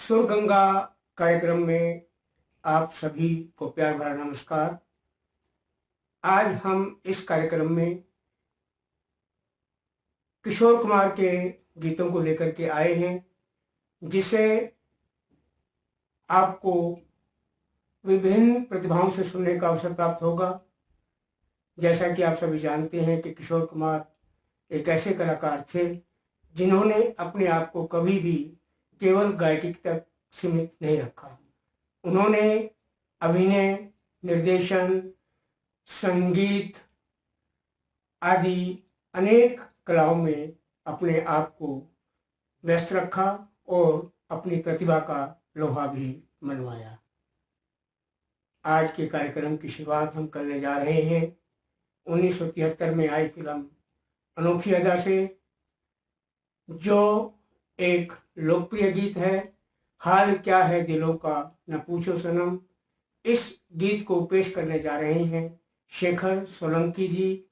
सुरगंगा कार्यक्रम में आप सभी को प्यार भरा नमस्कार। आज हम इस कार्यक्रम में किशोर कुमार के गीतों को लेकर के आए हैं, जिसे आपको विभिन्न प्रतिभाओं से सुनने का अवसर प्राप्त होगा। जैसा कि आप सभी जानते हैं कि किशोर कुमार एक ऐसे कलाकार थे जिन्होंने अपने आप को कभी भी केवल गायकी तक सीमित नहीं रखा। उन्होंने अभिनय, निर्देशन, संगीत आदि अनेक कलाओं में अपने आप को व्यस्त रखा और अपनी प्रतिभा का लोहा भी मनवाया। आज के कार्यक्रम की शुरुआत हम करने जा रहे हैं 1973 में आई फिल्म अनोखी अदा से, जो एक लोकप्रिय गीत है। हाल क्या है दिलों का न पूछो सनम। इस गीत को पेश करने जा रहे हैं शेखर सोलंकी जी,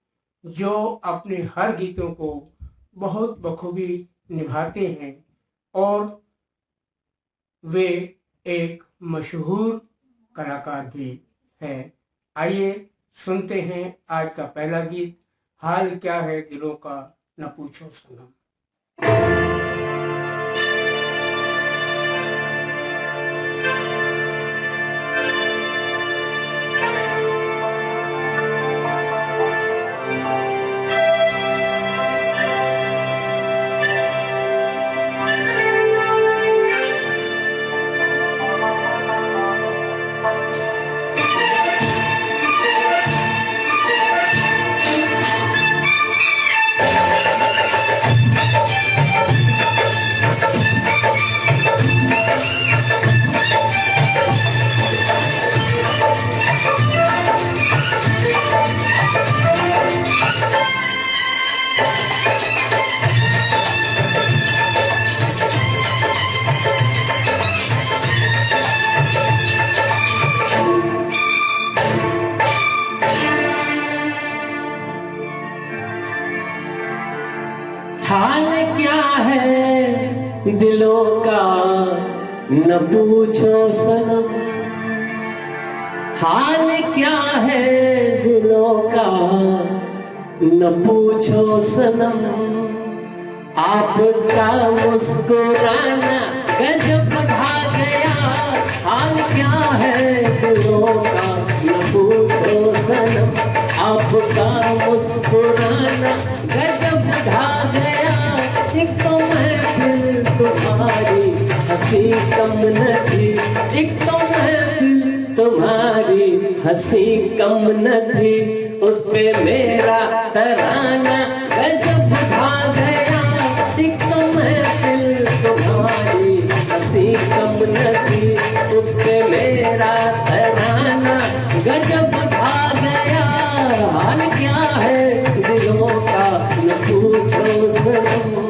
जो अपने हर गीतों को बहुत बखूबी निभाते हैं और वे एक मशहूर कलाकार भी हैं। आइए सुनते हैं आज का पहला गीत, हाल क्या है दिलों का न पूछो सनम। हाल क्या है दिलों का न पूछो सनम। हाल क्या है दिलों का न पूछो सनम। आपका मुस्कुराना गजब ढा गया। हाल क्या है दिलों का न पूछो सनम। आपका मुस्कुराना गजब ढा गया। एक तो महफिल तुम्हारी हंसी कम न थी। एक तो महफिल तुम्हारी हंसी कम न थी। उस पे मेरा तराना गजब ढा गया। एक तो महफिल तुम्हारी हंसी कम न थी। उस पे मेरा तराना गजब ढा गया। हाल क्या है दिलों का न पूछो सनम।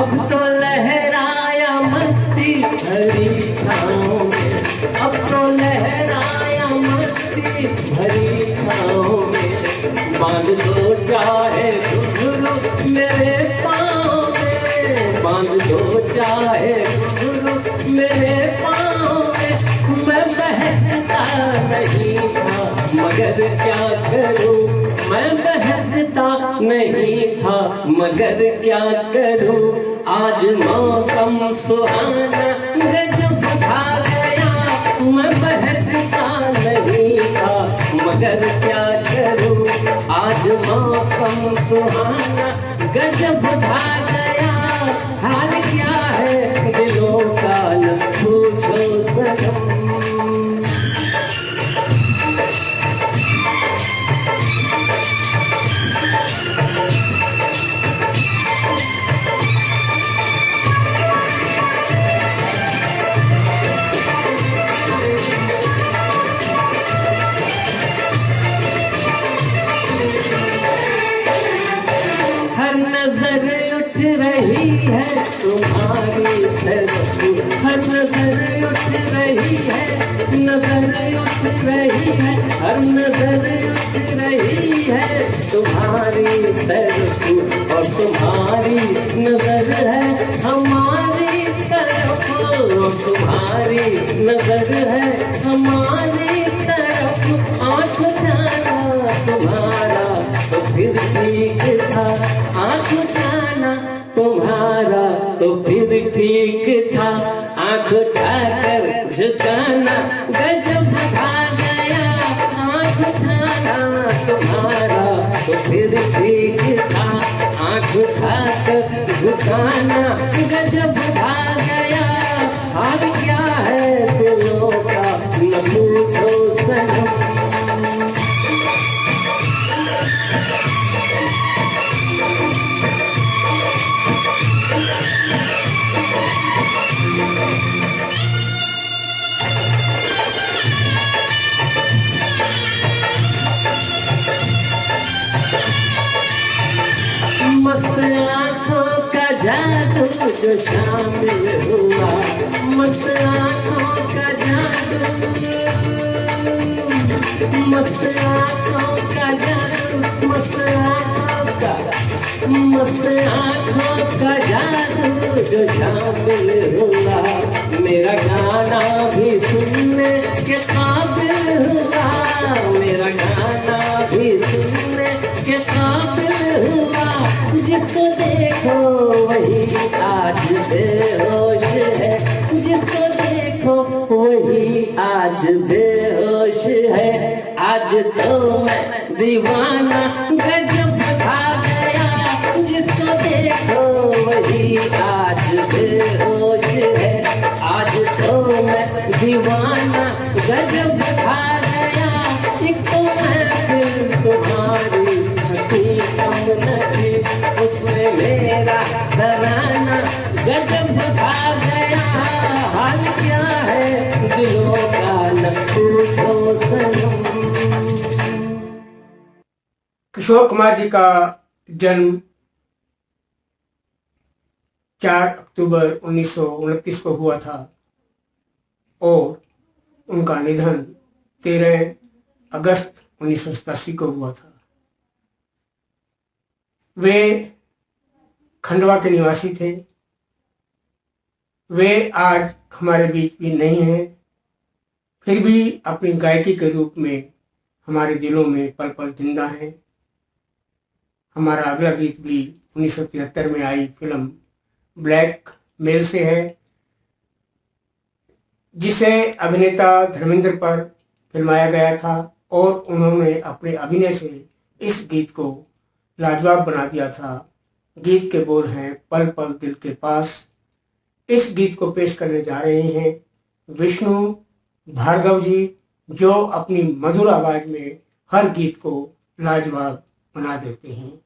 अब तो लहराया मस्ती भरी छाँव में। अब तो लहराया मस्ती भरी छाँव में। बांध दो चाहे घुंघरू मेरे पाँव में। बांध दो चाहे घुंघरू मेरे पाँव में। मैं बहता नहीं था मगर क्या करूँ। मैं बहता नहीं था मगर क्या करूँ। आज मौसम सुहाना गजब ढा गया। मैं बहता नहीं था मगर क्या करूँ। आज मौसम सुहाना गजब ढा गया। हाल क्या है दिलों का न पूछो सनम। तुम्हारी तरफ हर नजर उठ रही है, नजर उठ रही है, हर नजर उठ रही है तुम्हारी तरफ, और तुम्हारी नजर है हमारी तरफ, और तुम्हारी नजर है हमारी तरफ। आँख जाना तुम्हारा तो फिर ठीक था, आँख जाना तुम्हारा तो फिर ठीक था, आँख उठाकर झुकाना गजब आ गया, आँख उठाना तुम्हारा तो फिर ठीक था, आँख उठाकर झुकाना गजब आ गया। हाल क्या है दिलों का न पूछो सनम। मस्त आँखों का जादू जो शामिल हुआ, मस्त आँखों का जादू, मस्त आँखों का जादू, मस्त आँखों का, मस्त आँखों का जादू जो शामिल हुआ, मेरा गाना भी सुनने के काबिल हुआ, मेरा गाना भी सुनने के काबिल हुआ। जिसको देखो वही आज बेहोश है, जिसको देखो वही आज बेहोश है। आज तो मैं दीवाना गजब खा गया, जिसको देखो वही आज बेहोश है। आज तो मैं दीवाना गजब खा गया। एक तो महफिल तुम्हारी हंसी कम नथी, उसमें मेरा तराना गजब खा गया। हाल क्या है दिलों का न पूछो सनम। किशोर कुमार जी का जन्म 4 अक्टूबर 1929 को हुआ था और उनका निधन 13 अगस्त 1987 को हुआ था। वे खंडवा के निवासी थे। वे आज हमारे बीच भी नहीं हैं, फिर भी अपनी गायकी के रूप में हमारे दिलों में पल पल जिंदा हैं। हमारा अगला गीत भी 1973 में आई फिल्म ब्लैक मेल से है, जिसे अभिनेता धर्मेंद्र पर फिल्माया गया था और उन्होंने अपने अभिनय से इस गीत को लाजवाब बना दिया था। गीत के बोल हैं पल पल दिल के पास। इस गीत को पेश करने जा रहे हैं विष्णु भार्गव जी, जो अपनी मधुर आवाज में हर गीत को लाजवाब बना देते हैं।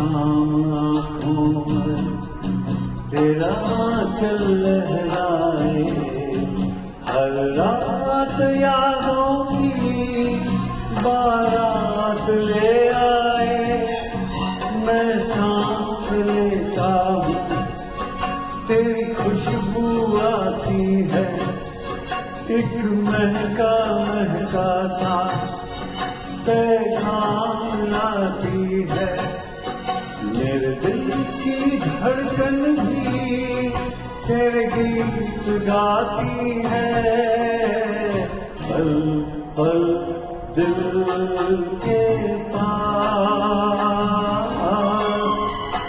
शाम आँखों में तेरा आंचल लहराए, हर रात यादों की बारात ले आए। मैं सांस लेता हूँ तेरी खुशबू आती है, एक महका महका सा पैगाम लाती है। मेरे दिल की धड़कन भी तेरे गीत गाती है, पल पल दिल के पास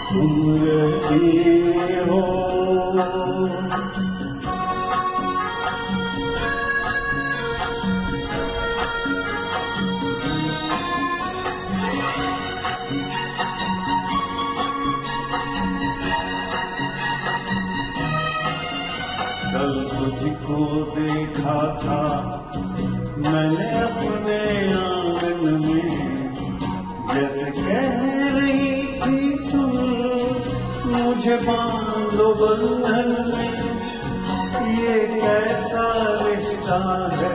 तुम रहती हो। कल तुझको देखा था मैंने अपने आंगन में, जैसे कह रही थी तुम मुझे बांधो बंधन में। ये कैसा रिश्ता है,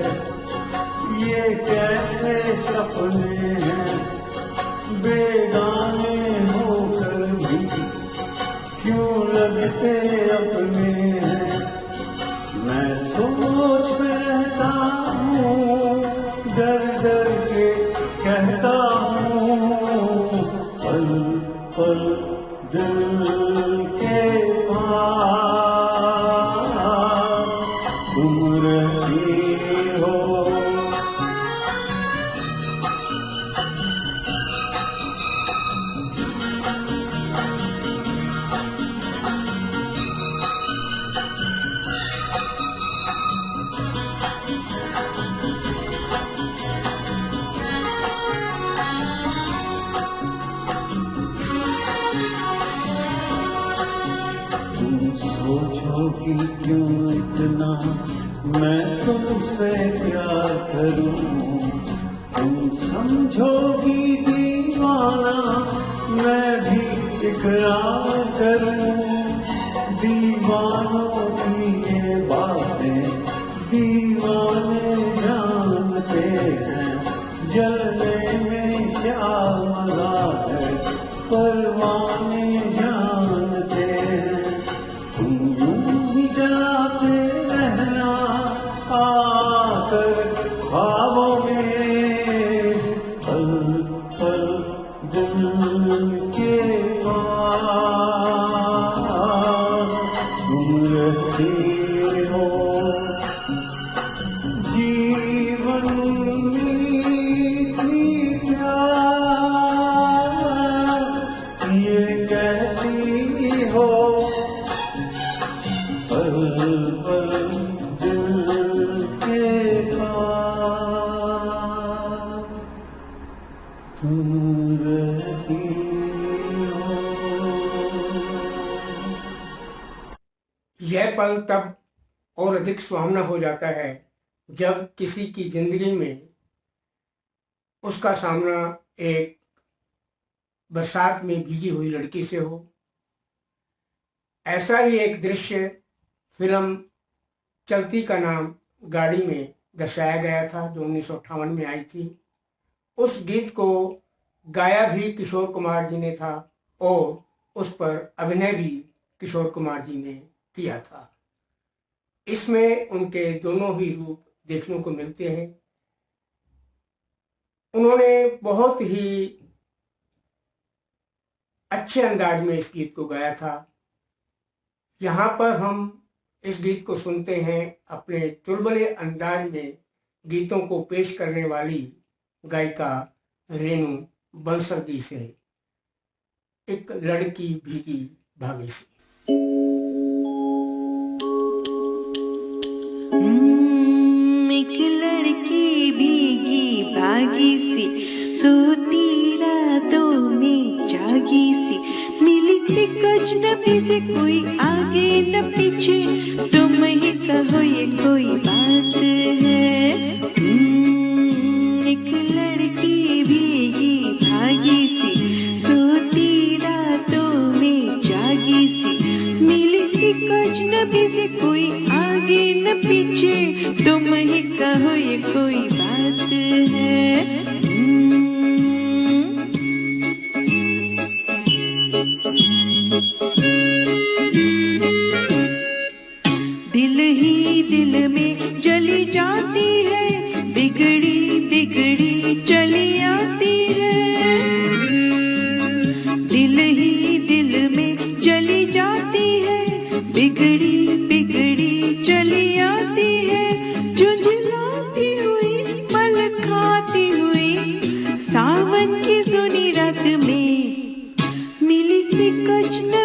ये कैसे सपने हैं, बेगाने होकर भी क्यों लगते अपने हैं। मैं सोच में रहता हूँ, डर डर के कहता हूँ, पल पल दिल के पास तुम रहती हो। सोचोगी क्यों इतना मैं तुमसे प्यार करूं, तुम समझोगी दीवाना मैं भी इकरार करूं। दीवानों की ये बातें दीवाने जानते हैं, जलने में क्या मजा है परवाने जानते हैं। तुम यूं ही जलाते रहना आकर ख्वाबों में, पल पल दिल के पास तुम रहती हो। जीवन मीठी प्यार ये कहती हो, पल पल दिल के पास तुम रहती हो। यह पल तब और अधिक सुहावना हो जाता है जब किसी की जिंदगी में उसका सामना एक बरसात में भीगी हुई लड़की से हो। ऐसा ही एक दृश्य फिल्म चलती का नाम गाड़ी में दर्शाया गया था, जो 1958 में आई थी। उस गीत को गाया भी किशोर कुमार जी ने था और उस पर अभिनय भी किशोर कुमार जी ने किया था। इसमें उनके दोनों ही रूप देखने को मिलते हैं। उन्होंने बहुत ही अच्छे अंदाज में इस गीत को गाया था। यहाँ पर हम इस गीत को सुनते हैं अपने चुलबुले अंदाज में गीतों को पेश करने वाली गायिका रेणु बंसल जी से, एक लड़की भीगी भागी सी। एक लड़की भीगी भागी सी, सोती रातों में जागी सी, मिली एक अजनबी से कोई आगे न पीछे, तुम ही कहो ये कोई बात है। एक लड़की भीगी भागी सी, सोती रातों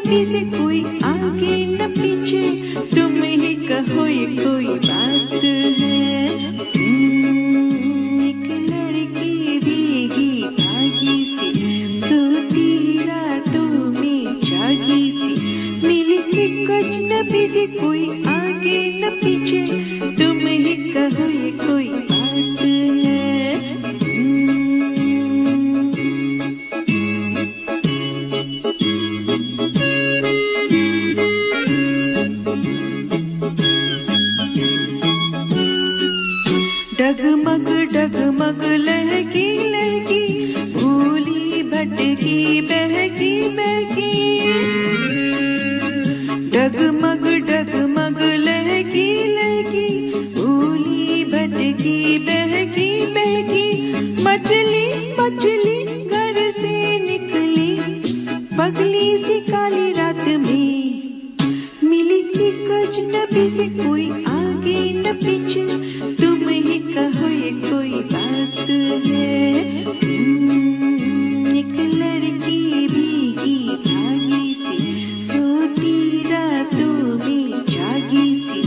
अजनबी से कोई आगे न पीछे, तुम ही कहो ये कोई बात है। एक लड़की भीगी भागी सी, सोती रातों में जागी सी, मिली एक अजनबी से कोई आगे न पीछे, तुम ही कहो ये कोई बात है। डगमग डगमग लहकी लहकी, भूली भटकी बहकी बहकी, डगमग डगमग लहकी लहकी, भूली भटकी बहकी बहकी, मछली मछली घर से निकली, पगली सी काली रात में, मिली एक अजनबी से कोई आगे न पीछे, तुम ही कहो ये कोई बात है। एक लड़की भीगी भागी सी, सोती रातों में जागी सी,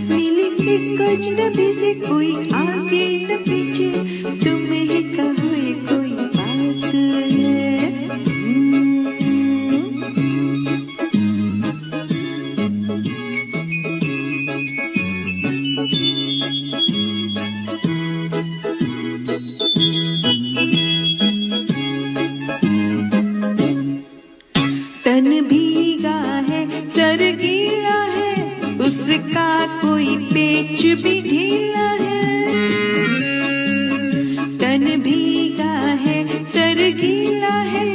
मिली एक अजनबी से कोई आगे न पीछे, तुम ही कहो ये कोई बात है। तन भीगा है सर गीला है, उसका कोई पेच भी ढीला है। तन भीगा है सर गीला है,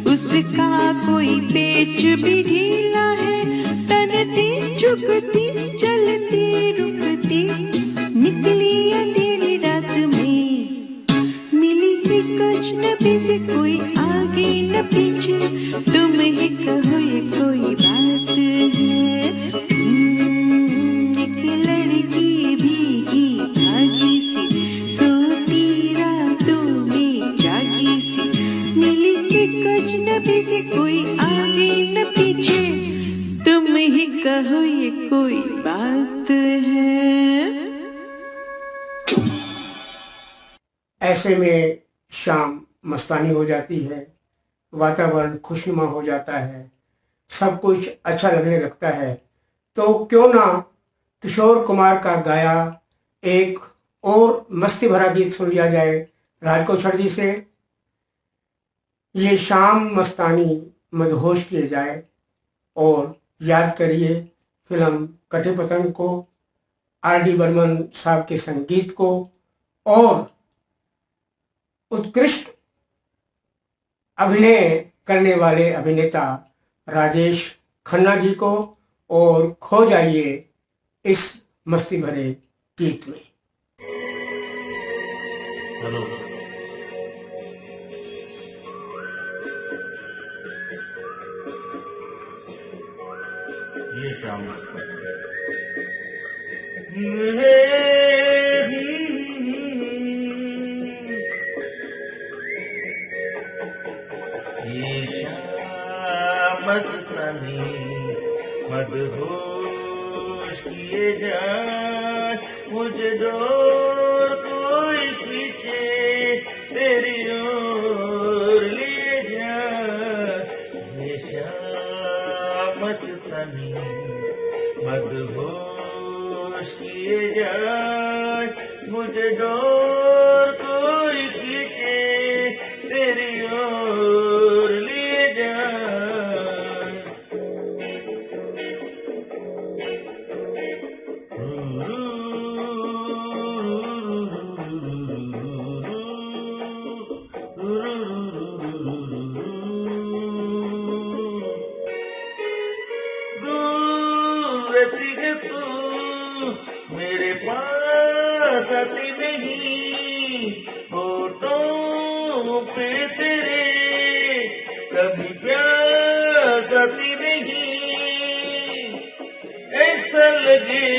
उसका कोई पेच भी ढीला है। तनती झुकती चलती रुकती, निकली अंधेरी रात में, मिली एक अजनबी से कोई आगे न पीछे, तुम ही कहो ये कोई बात है। एक लड़की भीगी भागी सी, सोती रातों में जागी सी, मिली एक अजनबी से कोई आगे न पीछे, तुम ही कहो ये कोई बात है। ऐसे में शाम मस्तानी हो जाती है, वातावरण खुशनुमा हो जाता है, सब कुछ अच्छा लगने लगता है। तो क्यों ना किशोर कुमार का गाया एक और मस्ती भरा गीत सुन लिया जाए राजकोषर जी से। ये शाम मस्तानी मदहोश किए जाए, और याद करिए फिल्म कटे पतंग को, R.D. बर्मन साहब के संगीत को, और उत्कृष्ट अभिनय करने वाले अभिनेता राजेश खन्ना जी को, और खो जाइए इस मस्ती भरे गीत में। हेलो, ये शाम मस्तानी मदहोश किए जाए, मुझे डोर कोई खींचे तेरी ओर लिए जाए। ये शाम मस्तानी मदहोश किए जाए, मुझे डोर कोई खींचे तेरी ओर लिए जाए। मेरे पास आती नहीं, होठों पे तेरे कभी प्यास आती नहीं। ऐसा लगे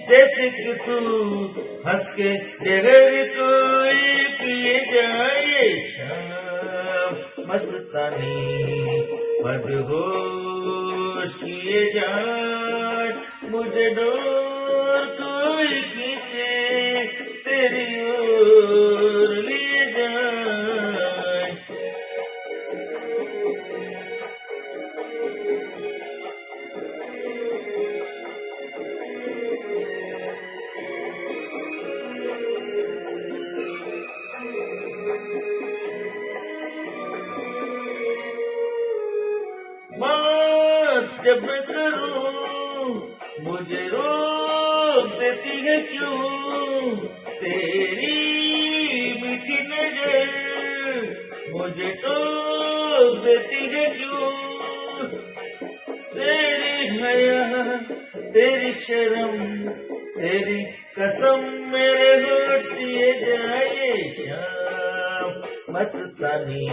जैसे कि तू हंस के जहर कोई पिए जाए। शाम मस्तानी मदहोश होश किए जाए, मुझे डोर कोई खींचे तेरी ओर लिए जाए। बात जब मैं करूं मुझे रोक देती है क्यों तेरी मीठी नजर, मुझे टोक देती है क्यों तेरी हया तेरी शर्म तेरी कसम मेरे होठ सिए जाए। शाम मस्तानी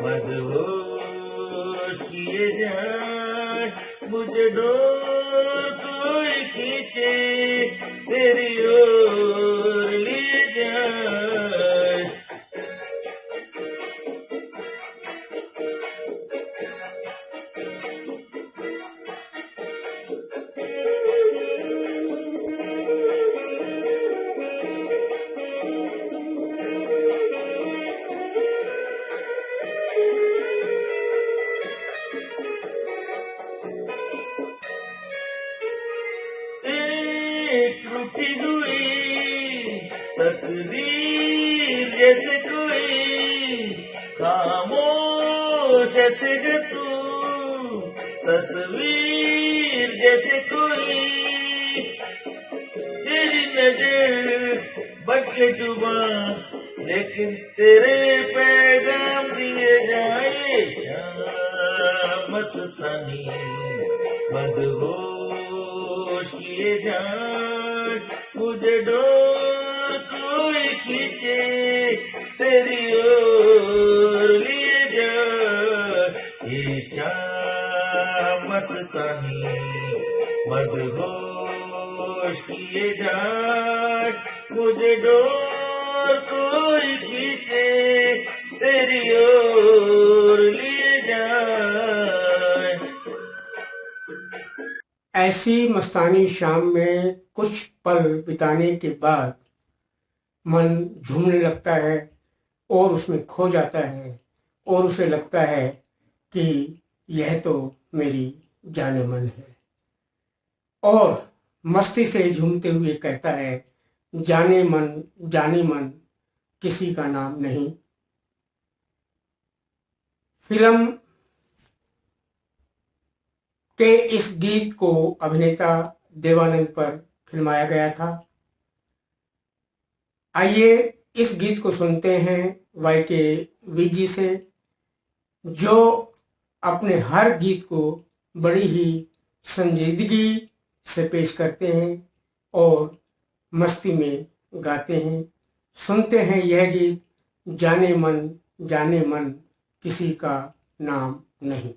मदहोश किए जाए, मुझे डोर कोई खींचे तेरी ओर लिए जाए। एक रूठी हुई तकदीर जैसे कोई खामोश ऐसे है तू, तस्वीर जैसे कोई तेरी नजर बट के जुबान लेकिन तेरे पैगाम दिए जाए। शाम मस्तानी मदहोश किए जाए, मुझे डोर कोई खींचे तेरी ओर लिए जाए। ये शाम मस्तानी मदहोश किए जाए, मुझे डोर कोई खींचे तेरी ओर लिए जाए। ऐसी मस्तानी शाम में कुछ पल बिताने के बाद मन झूमने लगता है और उसमें खो जाता है और उसे लगता है कि यह तो मेरी जाने मन है, और मस्ती से झूमते हुए कहता है जाने मन किसी का नाम नहीं। फिल्म के इस गीत को अभिनेता देवानंद पर फिल्माया गया था। आइए इस गीत को सुनते हैं YK विजी से, जो अपने हर गीत को बड़ी ही संजीदगी से पेश करते हैं और मस्ती में गाते हैं। सुनते हैं यह गीत जाने मन किसी का नाम नहीं।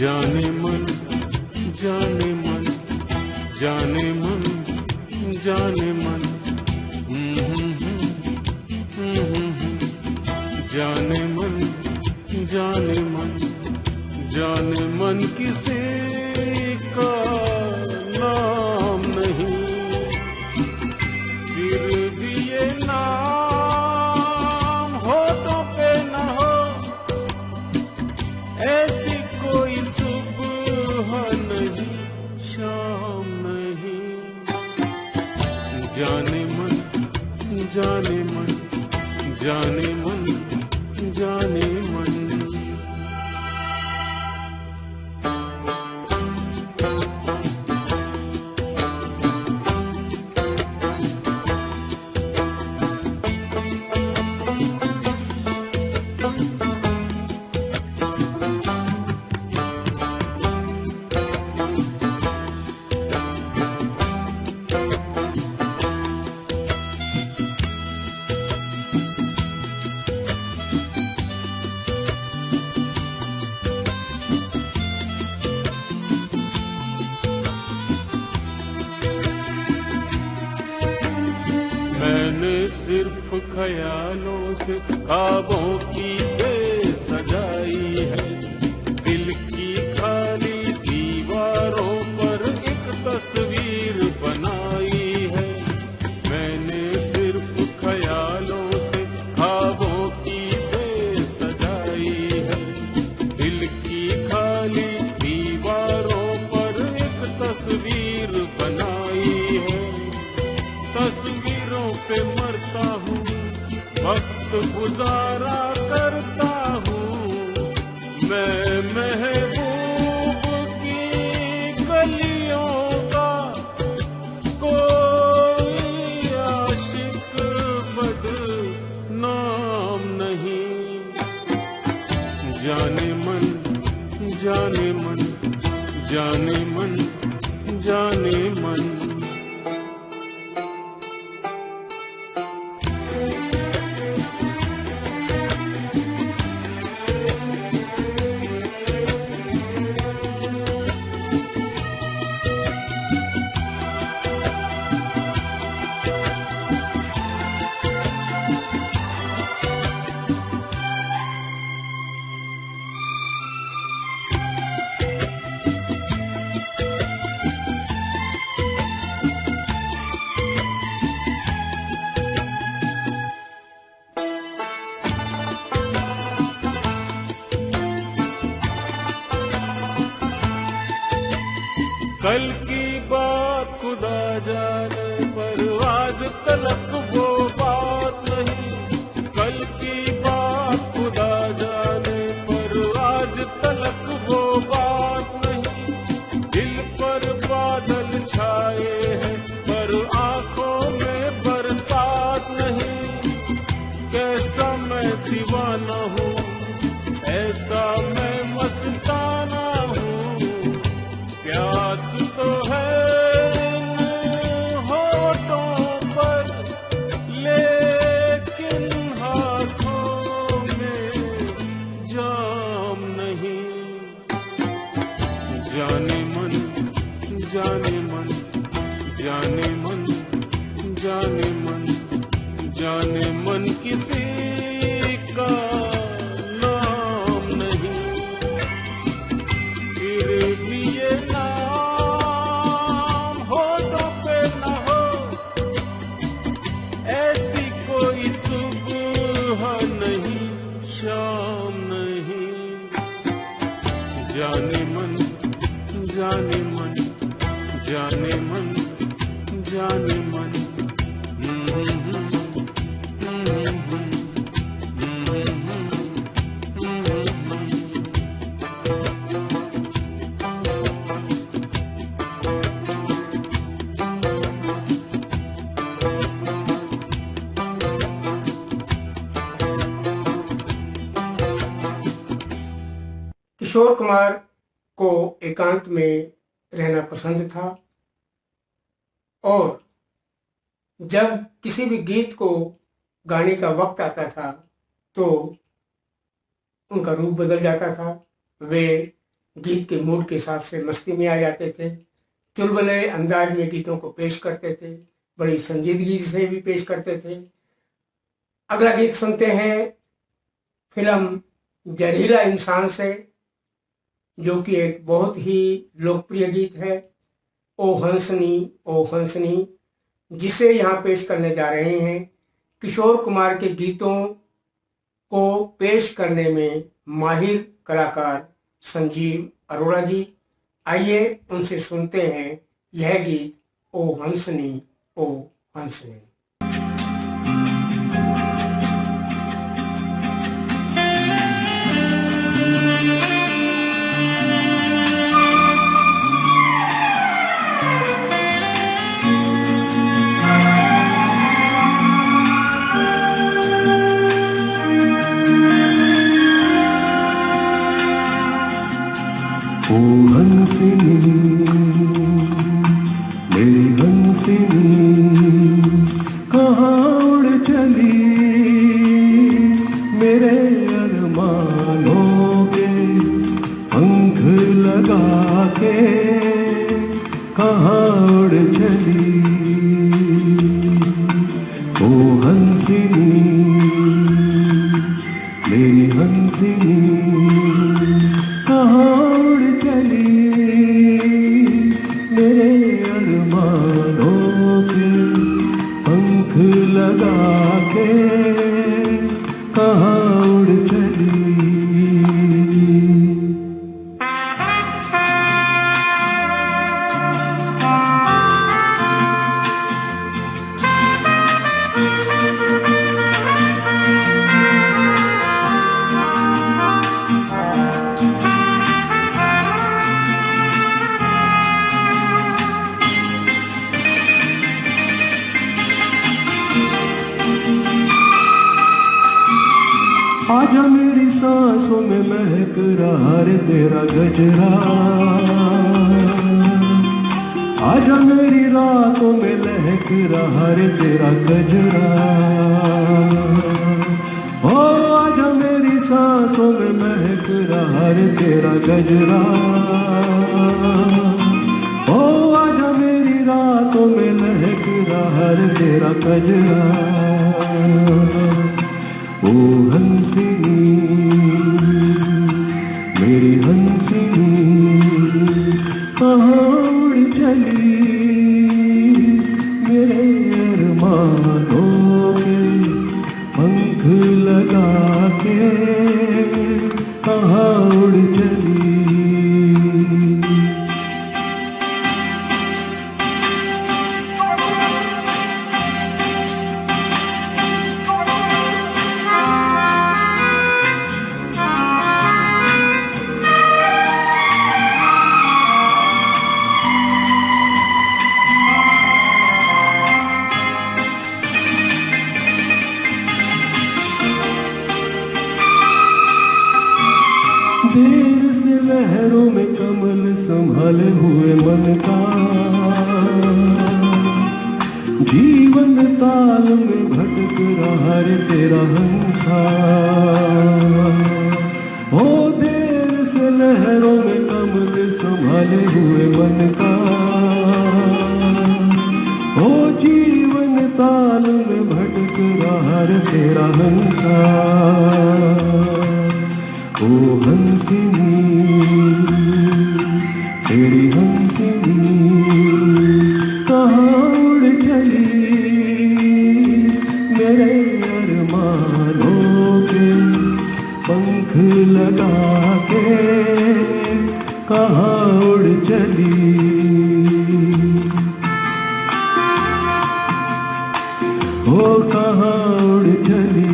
जाने मन जाने मन जाने मन जाने मन जाने मन जाने मन जाने मन किसी का नाम नहीं, फिर भी ये नाम होठों पे न हो, ऐसी कोई सुबह नहीं शाम नहीं। जाने मन जाने मन जाने मन जाने मन। मैंने सिर्फ ख्यालों से ख्वाबों की से सजाई है, दिल की खाली दीवारों पर एक तस्वीर बनाई है। मैंने सिर्फ ख्यालों से ख्वाबों की से सजाई है, दिल की खाली दीवारों पर एक तस्वीर बनाई है। तस्वीरों पे मरता हूँ, वक्त गुजारा करता हूँ, मैं महबूब की गलियों का कोई आशिक बदनाम नहीं। जाने मन जाने मन जाने मन जाने मन। कल की बात खुदा जाने, पर आज तलक वो बात नहीं। कल की बात खुदा जाने, पर आज तलक वो बात नहीं। दिल पर बादल छाए हैं, पर आंखों में बरसात नहीं। कैसा मैं दीवाना हूँ, ऐसा मैं मस्ताना हूँ। प्यास तो है होठों पर, लेकिन हाथों में जाम नहीं। जाने मन जाने मन जाने मन जाने मन जाने मन किसी का नाम नहीं। फिर भी ये नाम होठों पे न हो, ऐसी कोई सुबह नहीं शाम नहीं। जाने मन जाने मन जाने मन जाने मन। किशोर कुमार को एकांत में रहना पसंद था और जब किसी भी गीत को गाने का वक्त आता था तो उनका रूप बदल जाता था। वे गीत के मूड के हिसाब से मस्ती में आ जाते थे, चुलबुले अंदाज में गीतों को पेश करते थे, बड़ी संजीदगी से भी पेश करते थे। अगला गीत सुनते हैं फिल्म जहरीला इंसान से, जो कि एक बहुत ही लोकप्रिय गीत है, ओ हंसनी, जिसे यहाँ पेश करने जा रहे हैं। किशोर कुमार के गीतों को पेश करने में माहिर कलाकार संजीव अरोड़ा जी। आइए उनसे सुनते हैं यह गीत, ओ हंसनी ओ हंसने। ओ हंसिनी मेरी हंसिनी कहाँ उड़ चली मेरे अरमानों के पंख लगा के कहाँ उड़ चली। ओ हंसिनी मेरी हंसिनी कहाँ उड़ चली मेरे अरमानों के पंख लगा के कहाँ उड़ चली। आजा मेरी सांसों में महक रहा रे तेरा गजरा, आजा मेरी रातों में लहक रहा रे तेरा गजरा। ओ आजा मेरी सांसों में महक रहा रे तेरा गजरा। ओ आजा मेरी रातों में लहक रहा रे तेरा गजरा। ओ हंसिनी मेरी हंसिनी कहाँ उड़ चली मेरे अरमानों के पंख लगा के कहाँ उड़ चली। देर से लहरों में कमल संभाले हुए मन का, जीवन ताल में भटक रहा रे तेरा हंसा। ओ देर से लहरों में कमल संभाले हुए मन का, ओ जीवन ताल में भटक रहा रे तेरा हंसा। ओ हंसिनी तेरी हंसिनी कहाँ उड़ चली मेरे अरमानों के पंख लगा के कहाँ उड़ चली। ओ कहाँ उड़ चली।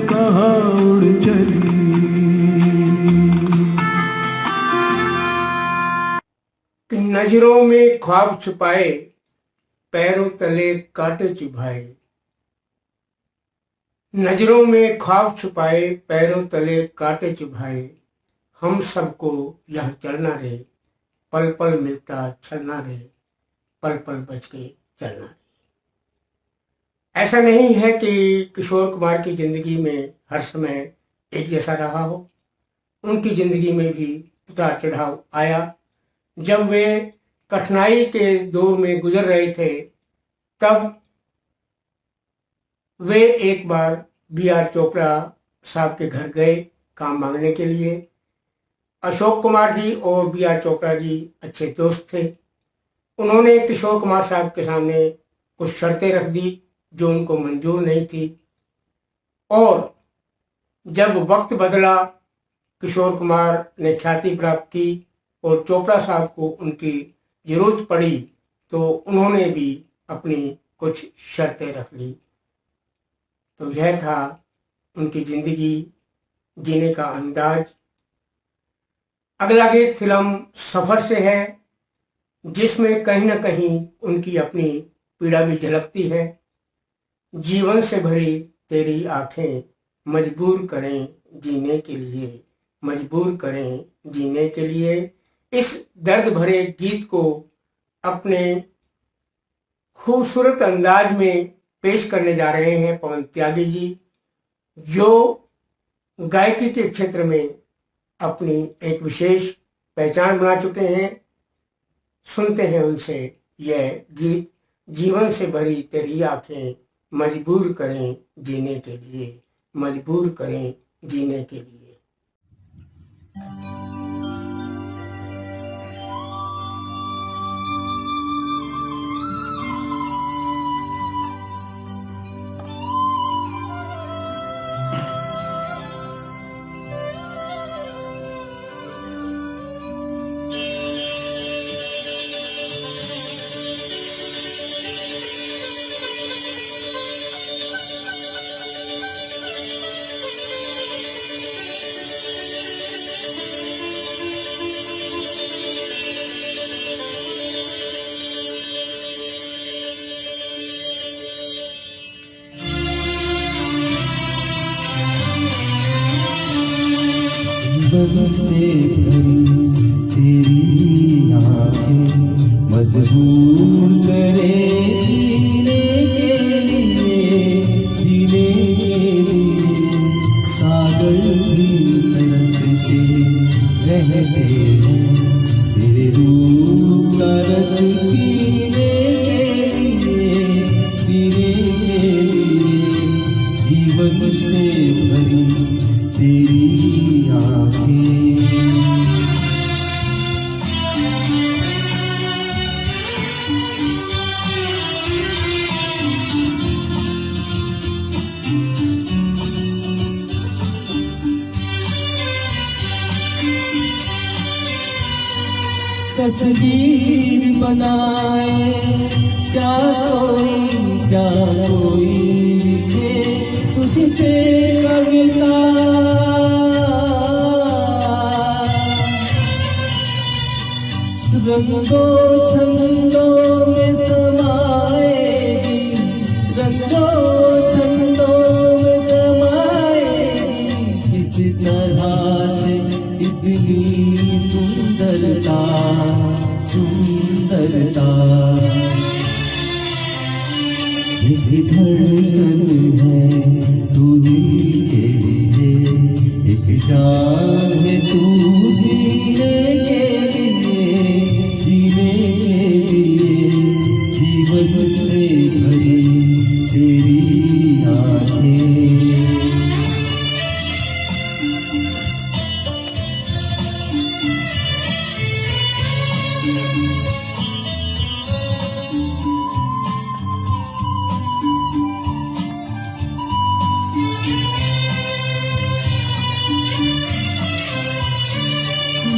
कहाँ उड़ चली। कि नजरों में ख्वाब छुपाए पैरों तले कांटे चुभाए, नजरों में ख्वाब छुपाए पैरों तले कांटे चुभाए। हम सबको यह चलना रे पल पल मिलता चलना रे पल पल बच के चलना रे। ऐसा नहीं है कि किशोर कुमार की जिंदगी में हर समय एक जैसा रहा हो। उनकी जिंदगी में भी उतार चढ़ाव आया। जब वे कठिनाई के दौर में गुजर रहे थे तब वे एक बार B.R. चोपड़ा साहब के घर गए काम मांगने के लिए। अशोक कुमार जी और B.R. चोपड़ा जी अच्छे दोस्त थे। उन्होंने किशोर कुमार साहब के सामने कुछ शर्तें रख दी जो उनको मंजूर नहीं थी, और जब वक्त बदला किशोर कुमार ने ख्याति प्राप्त की और चोपड़ा साहब को उनकी जरूरत पड़ी तो उन्होंने भी अपनी कुछ शर्तें रख ली। तो यह था उनकी जिंदगी जीने का अंदाज। अगला गीत फिल्म सफर से है, जिसमें कहीं ना कहीं उनकी अपनी पीड़ा भी झलकती है। जीवन से भरी तेरी आंखें मजबूर करें जीने के लिए, मजबूर करें जीने के लिए। इस दर्द भरे गीत को अपने खूबसूरत अंदाज में पेश करने जा रहे हैं पवन त्यागी जी, जो गायकी के क्षेत्र में अपनी एक विशेष पहचान बना चुके हैं। सुनते हैं उनसे यह गीत, जीवन से भरी तेरी आंखें मजबूर करें जीने के लिए, मजबूर करें जीने के लिए। जीवन से भरी तेरी आंखें मजबूर करे जीने के लिए, जीने के लिए। सागर भी तरसते रहते हैं तेरे रूप का रस पीने के लिए, पीने के लिए। जीवन से भरी तेरी तस्वीर बनाए क्या कोई लिखे तुझ पे कविता। रंगों छंदों में समाएगी, रंगों छंदों में समाएगी। किस तरह से इतनी सुंदरता, सुंदरता। एक धड़कन है तू दिल के लिए, एक जान है तू जीने के लिए, जीने के लिए। जीवन से भरी तेरी आंखें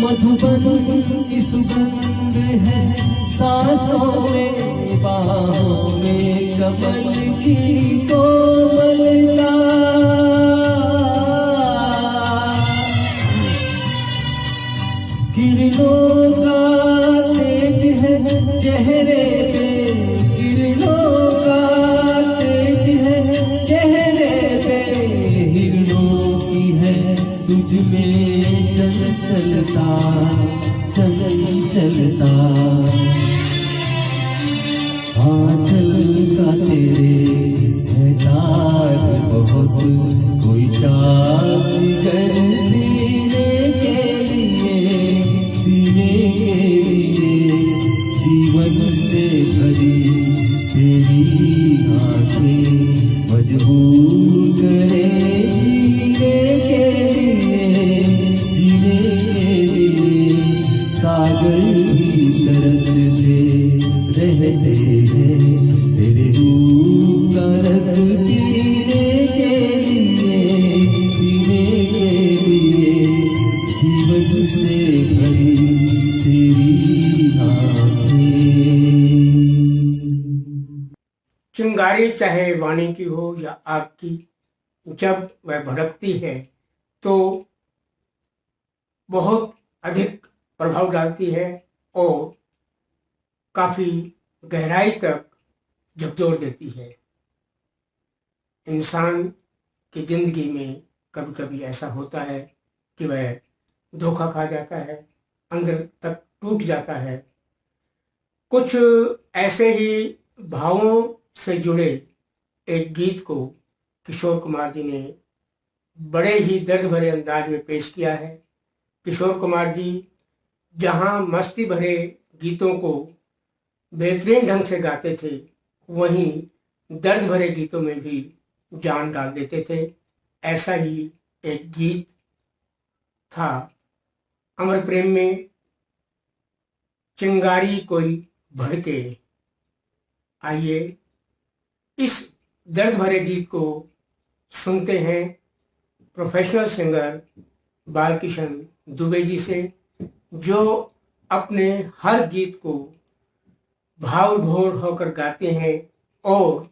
मधुबन की सुगंध है सांसों में, बाहों में कमल की कोमलता। किरणों का तेज है चेहरे पे, किरणों का तेज है चेहरे पे। हिरणों की है तुझ में चंचलता, चंचलता। आंचल का तेरे है तार बहुत, कोई जादूगर सीने के लिए, सीने के लिए। जीवन से भरी तेरी आंखें मजबूर करे जीने के लिए, जीने के लिए। सागर भी तरसते रहते हैं तेरे रूप का रस पीने के लिए, पीने के लिए। जीवन से भरी चिंगारी चाहे वाणी की हो या आग की, जब वह भड़कती है तो बहुत अधिक प्रभाव डालती है और काफी गहराई तक झकझोर देती है। इंसान की जिंदगी में कभी कभी ऐसा होता है कि वह धोखा खा जाता है, अंदर तक टूट जाता है। कुछ ऐसे ही भावों से जुड़े एक गीत को किशोर कुमार जी ने बड़े ही दर्द भरे अंदाज में पेश किया है। किशोर कुमार जी जहां मस्ती भरे गीतों को बेहतरीन ढंग से गाते थे, वहीं दर्द भरे गीतों में भी जान डाल देते थे। ऐसा ही एक गीत था अमर प्रेम में, चिंगारी कोई भड़के। आइए इस दर्द भरे गीत को सुनते हैं प्रोफेशनल सिंगर बालकिशन दुबे जी से, जो अपने हर गीत को भाव विभोर होकर गाते हैं और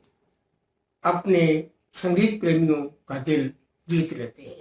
अपने संगीत प्रेमियों का दिल जीत लेते हैं।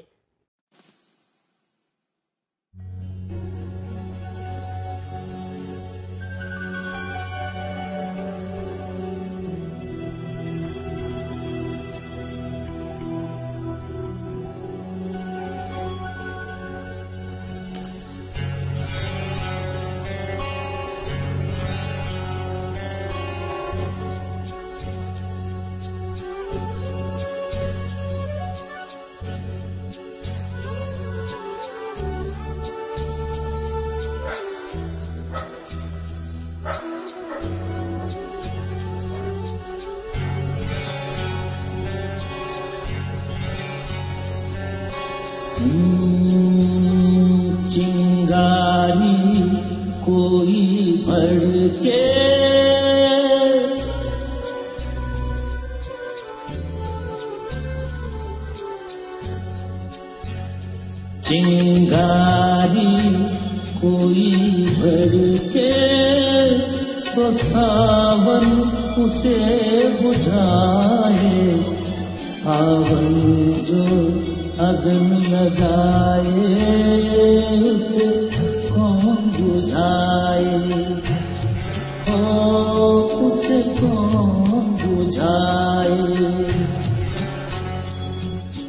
चिंगारी कोई भड़के, चिंगारी कोई भड़के तो सावन उसे बुझाए। सावन जो अगन लगाए उसे कौन बुझाए, ओ उसे कौन बुझाए।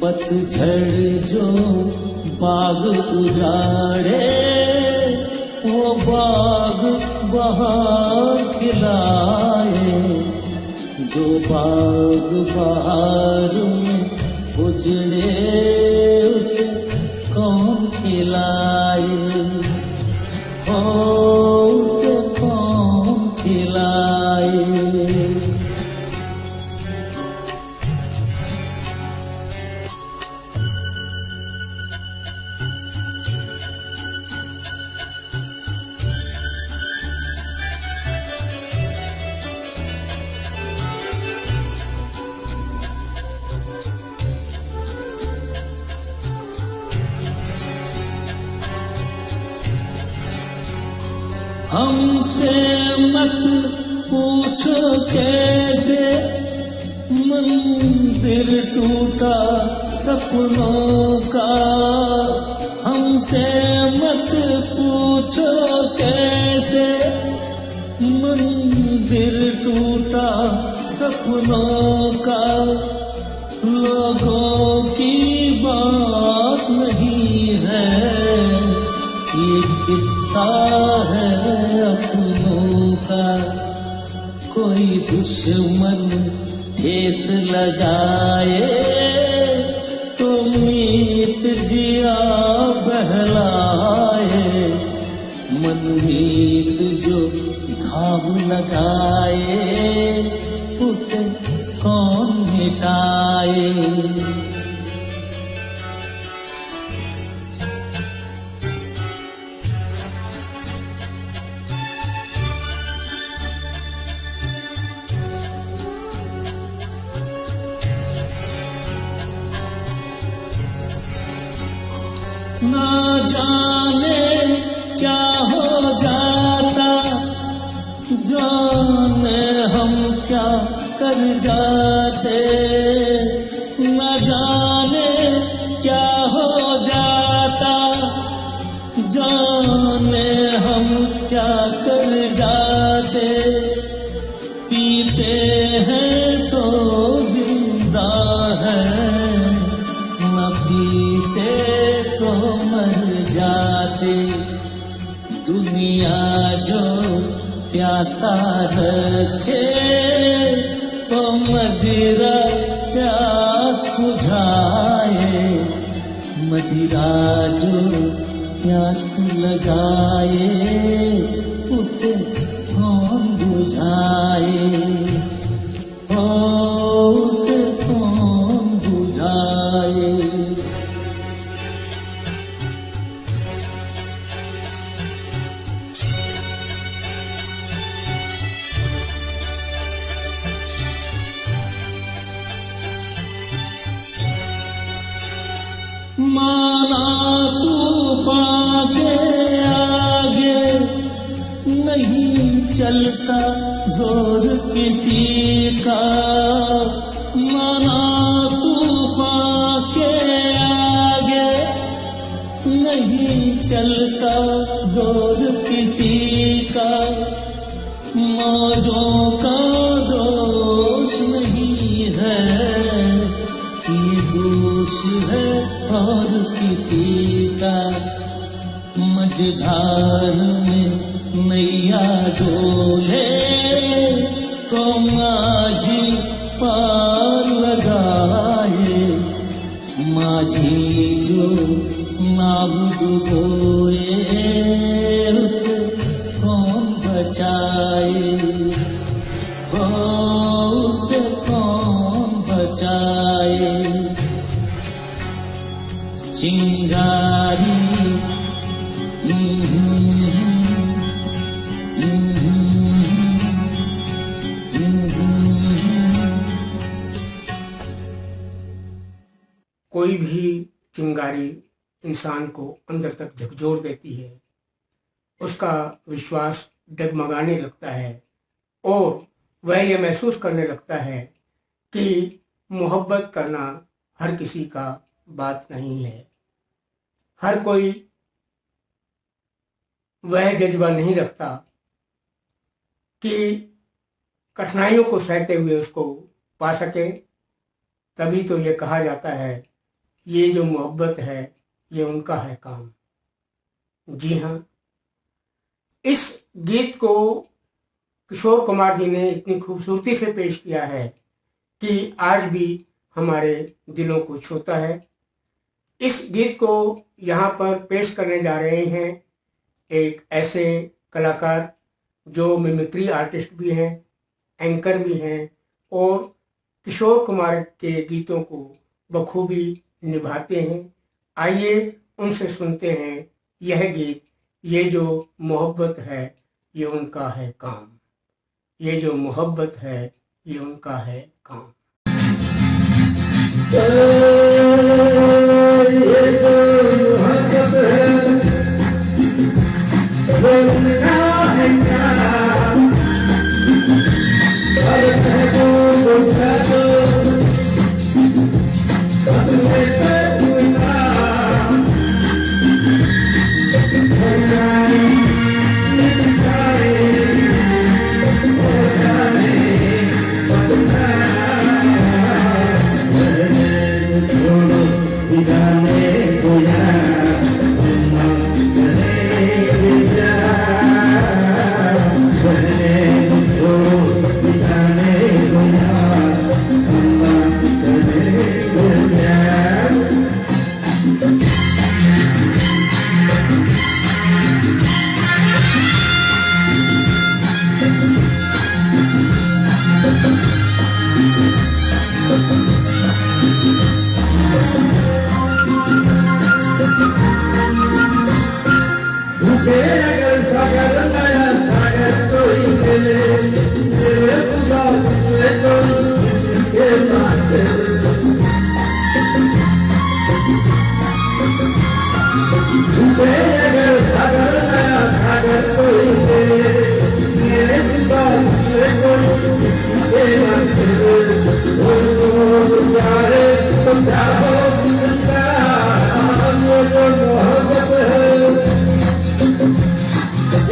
पतझड़ जो बाग उजाड़े, वो बाग बहार खिलाए। जो बाग बहार में उजड़े उसे कौन खिलाए, ओ उसे कौन खिलाए। हमसे मत पूछो कैसे मंदिर टूटा सपनों का। हमसे मत पूछो कैसे मंदिर टूटा सपनों का। लोगों की बात नहीं है, ये किस्सा है अपनों का। कोई दुश्मन ठेस लगाए तो मीत जिया बहलाए। मनमीत जो घाव लगाए उसे कौन मिटाए। ना जाने क्या हो जाता, जाने हम क्या कर जाते। क्या कर जाते, पीते हैं तो जिंदा है, न पीते तो मर जाते। दुनिया जो प्यासा रखे तो मदिरा प्यास बुझाए, मदिरा जो प्यास लगाए उसे कौन बुझाए, ओ उसे कौन बुझाए। माना तूफान के आगे नहीं चलता जोर किसी का, माना तूफान के आगे नहीं चलता जोर किसी का, मौजों का दोष नहीं है, ये दोष है और किसी का। मझधार में नैया डोले तो माझी पार लगाए, माझी जो नाव डुबोए उसे कौन बचाए, हो उसे कौन बचाए। चिंगारी कोई भी चिंगारी इंसान को अंदर तक झकझोर देती है, उसका विश्वास डगमगाने लगता है और वह यह महसूस करने लगता है कि मोहब्बत करना हर किसी का बात नहीं है, हर कोई वह जज्बा नहीं रखता कि कठिनाइयों को सहते हुए उसको पा सके। तभी तो ये कहा जाता है ये जो मोहब्बत है ये उनका है काम। जी हाँ, इस गीत को किशोर कुमार जी ने इतनी खूबसूरती से पेश किया है कि आज भी हमारे दिलों को छूता है। इस गीत को यहाँ पर पेश करने जा रहे हैं एक ऐसे कलाकार जो मिमिक्री आर्टिस्ट भी हैं, एंकर भी हैं और किशोर कुमार के गीतों को बखूबी निभाते हैं। आइए उनसे सुनते हैं यह गीत, ये जो मोहब्बत है ये उनका है काम, ये जो मोहब्बत है ये उनका है काम। ये जो मोहब्बत है वो उनका है काम, हर महबूब उनका दो बस लेते उनका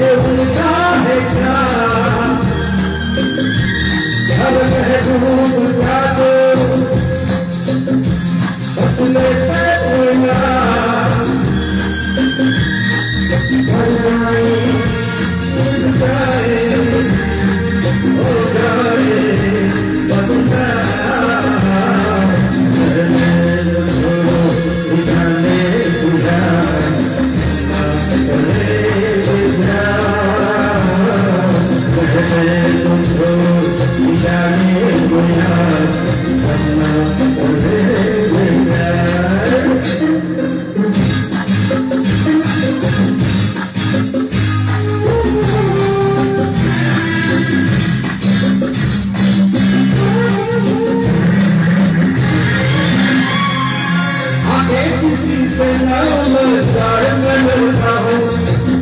ये का है क्या हर महबूब का तो बस लेते हुए किसी से ना मिलता हूँ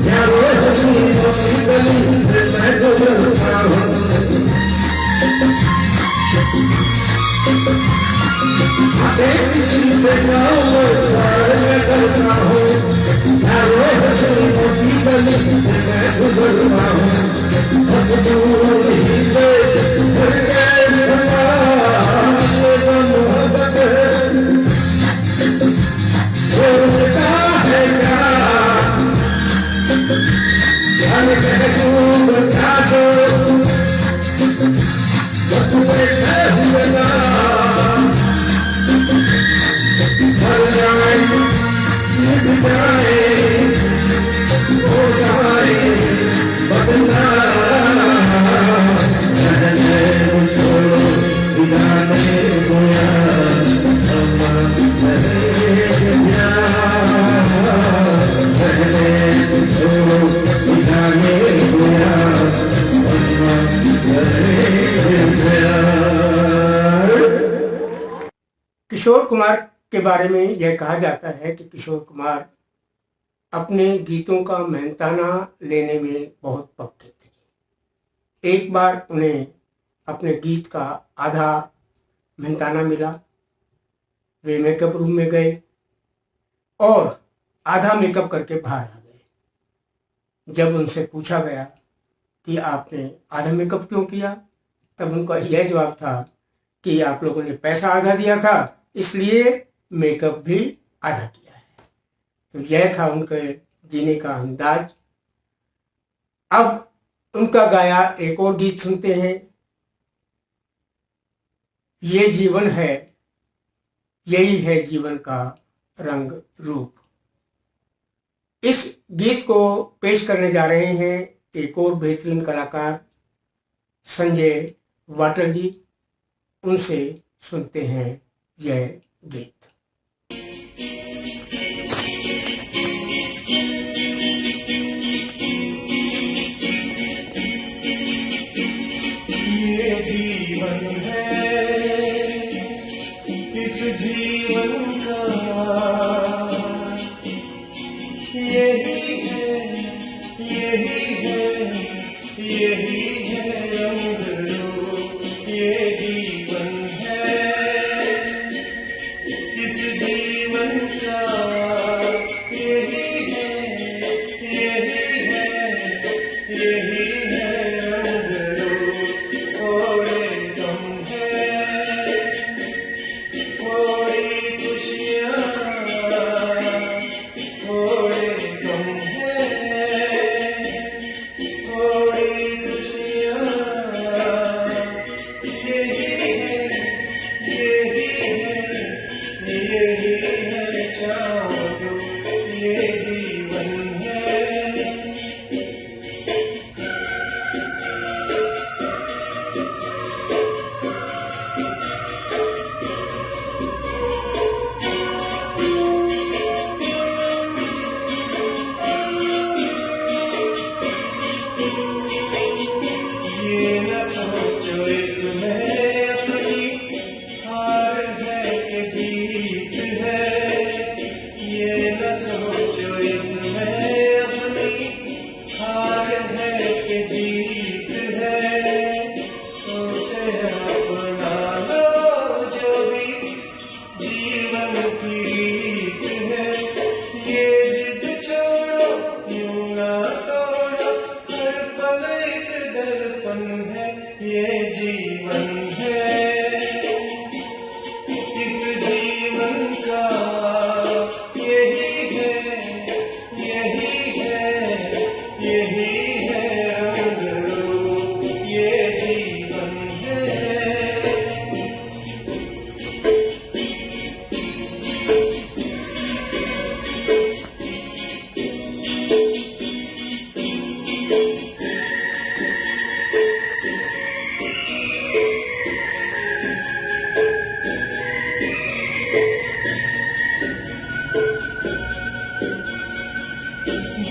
क्या वो हंसी गली से मैं गुजरता हूँ किसी से ना मिलता हूँ क्या वो हंसी गली से मैं गुजरता हूँ बस दूर ही से फिर कैसे मोहब्बत किशोर कुमार के बारे में यह कहा जाता है कि किशोर कुमार अपने गीतों का मेहनताना लेने में बहुत पक्के थे। एक बार उन्हें अपने गीत का आधा मेहनताना मिला, वे मेकअप रूम में गए और आधा मेकअप करके बाहर आ गए। जब उनसे पूछा गया कि आपने आधा मेकअप क्यों किया, तब उनका यह जवाब था कि आप लोगों ने पैसा आधा दिया था इसलिए मेकअप भी आधा किया है। तो यह था उनके जीने का अंदाज। अब उनका गाया एक और गीत सुनते हैं, ये जीवन है, यही है जीवन का रंग रूप। इस गीत को पेश करने जा रहे हैं एक और बेहतरीन कलाकार संजय वाटर जी। उनसे सुनते हैं यह गीत। ये जीवन है इस जीवन का यही है यही है यही है रंग रूप। ये जीवन है इस जीवन का यही है यही है यही है रंग रूप। थोड़े गम है थोड़ी खुशियाँ थोड़े गम है थोड़ी खुशियाँ यही है यही है चाहो ये जीवन है। ये न सोचो इसमें अपनी हार है कि जीत है। ये न सोचो इसमें अपनी हार है कि जीत है। तो उसे अपना लो जो भी जीवन की रीत है। ये जिद छोड़ो यूं ना तोड़ो हर दर्पण है, ये जीवन है। इस जीवन का यही है, यही है, यही है रंग रूप, ये जीवन है।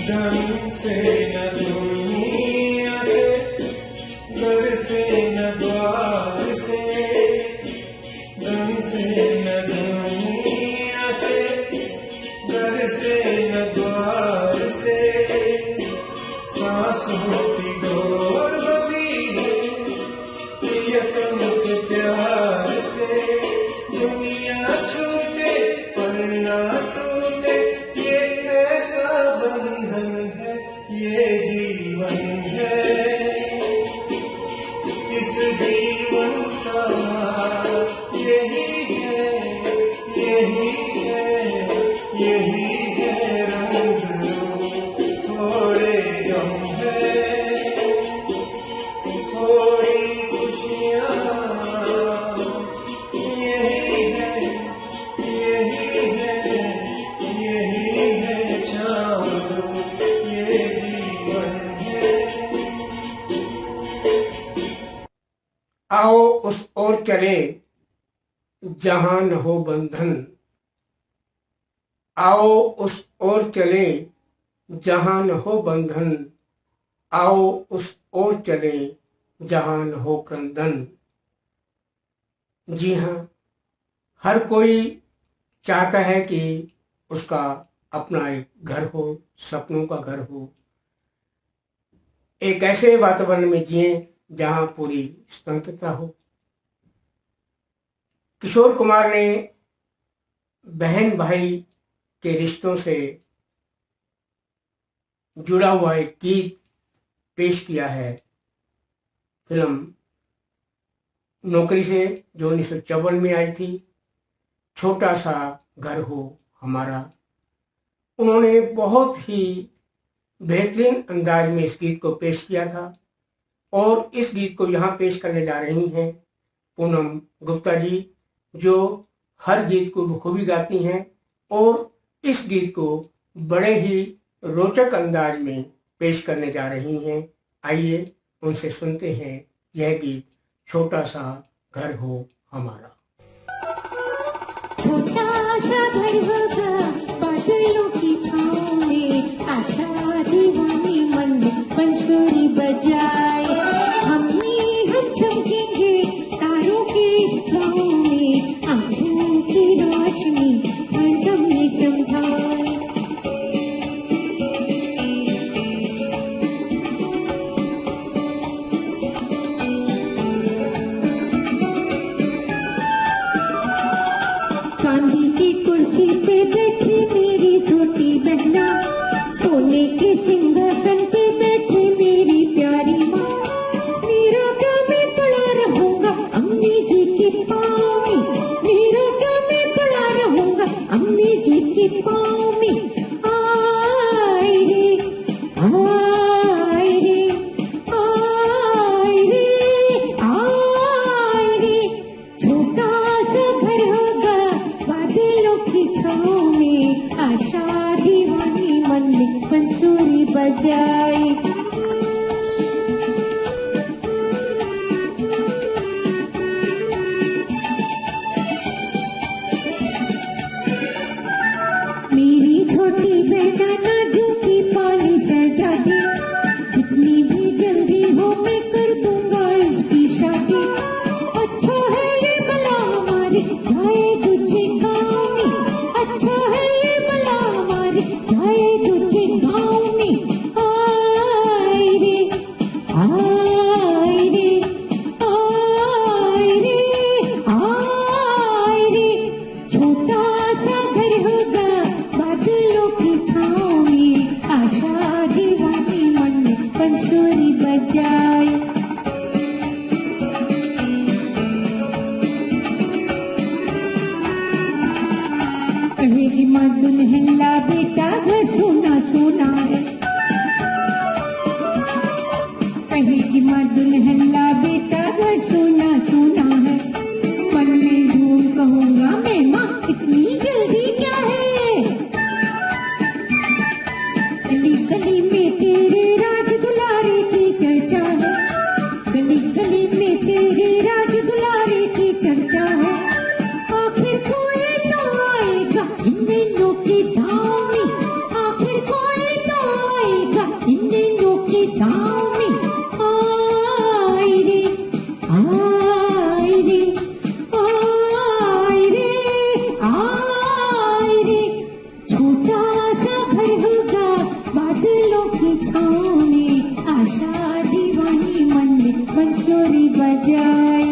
धन से न दुनिया से, घर से न द्वार से, धन से न दुनिया से, घर से न द्वार से, सांसों की डोर बंधी है प्रियतम के प्यार से। दुनिया छूटे पर ना टूटे, ये ऐसा बंधन है, ये जीवन है। इस जीवन का यही है, यही है, यही है रंग रूप, थोड़े गम है, थोड़ी खुशियाँ, यही है, यही है, यही है चाँद, ये जीवन है। आओ उस ओर चले जहां न हो बंधन, आओ उस ओर चले जहां न हो बंधन, आओ उस ओर चले जहां न हो क्रंदन। जी हाँ, हर कोई चाहता है कि उसका अपना एक घर हो, सपनों का घर हो, एक ऐसे वातावरण में जिए जहां पूरी स्वतंत्रता हो। किशोर कुमार ने बहन भाई के रिश्तों से जुड़ा हुआ एक गीत पेश किया है फिल्म नौकरी से, जो 1954 में आई थी, छोटा सा घर हो हमारा। उन्होंने बहुत ही बेहतरीन अंदाज में इस गीत को पेश किया था और इस गीत को यहाँ पेश करने जा रही हैं पूनम गुप्ता जी, जो हर गीत को बखूबी गाती हैं और इस गीत को बड़े ही रोचक अंदाज में पेश करने जा रही हैं। आइए उनसे सुनते हैं यह गीत, छोटा सा घर हो हमारा। छोटा सा घर होगा बादलों की छाँव में, आशा दीवानी मन में बंसुरी बजाए। हम चमकेंगे तारों के इस गाँव में, आँखों की रोशनी हरदम ये समझाए। चांदी की कुर्सी पे बैठी मेरी छोटी बहना, सोने के सिंहासन पे बैठी मेरी प्यारी माँ। मेरा क्या मैं पड़ा रहूंगा अम्मी जी के पाँव में, मेरा क्या मैं पड़ा रहूंगा अम्मी जी के पाँव में। आए रे आए रे आए रे आए रे, छोटा सा घर होगा बादलों की छाँव में, आशा दीवानी मन में बंसुरी बजाए। मेरी छोटी बहना नाजुकी पानी शहजादी, जितनी भी जल्दी हो मैं कर दूंगा इसकी शादी। अच्छा है ये भला हमारे जाए दूसरे गाँव में, अच्छा है ये भला हमारे जाए दूसरे गाँव में। आए रे आए रे आए रे आए रे, छोटा सा घर होगा बादलों की छाँव में, आशा दीवानी मन में बंसुरी बजाए। कहेगी माँ दुल्हन ला बेटा घर सोना सोना है, कहेगी माँ दुल्हन ला बेटा घर सोना सोना है। मन में झूम कहूँगा मैं माँ इतनी जल्दी क्या है। गली गली में तेरे राज दुलारे की चर्चा है, गली गली में तेरे राज दुलारे की चर्चा है। आखिर कोई तो आएगा इन नैनों की दाव में, आखिर कोई तो आएगा इन नैनों की दाव में। आई रे आई रे आई रे आई रे, छोटा सा घर होगा बादलों की छाँव में, आशा दीवानी मन में बंसुरी बजाए।